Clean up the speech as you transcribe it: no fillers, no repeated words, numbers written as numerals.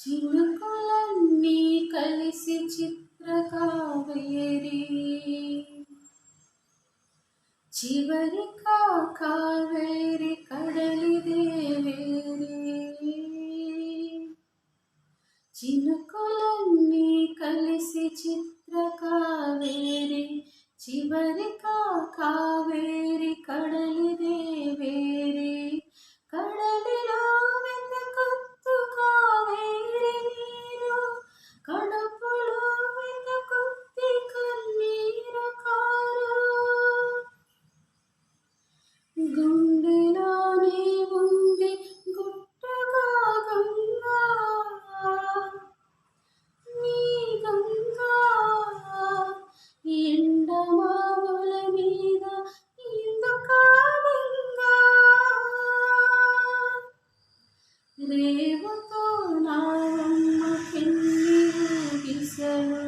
చినుకులన్నీ కలిసి చిత్రకావేరి చివరికా కావేరి కడలిదే వేరే. చినుకులన్నీ కలిసి చిత్రకావేరి చివరికా కావేరి కడలిదే వేరే. కడలిలో వెతకొత్తు కావేరి నీరు, కడుపులో వెతకొత్తి కన్నీరు కారు. గుండెలోనే ఉంది గుట్టగా గంగా, నీ గంగా. ఎండమావుల మీద ఎందుకా బెంగా, రేవుతో నా అమ్మకెన్ని ఊగిసలు.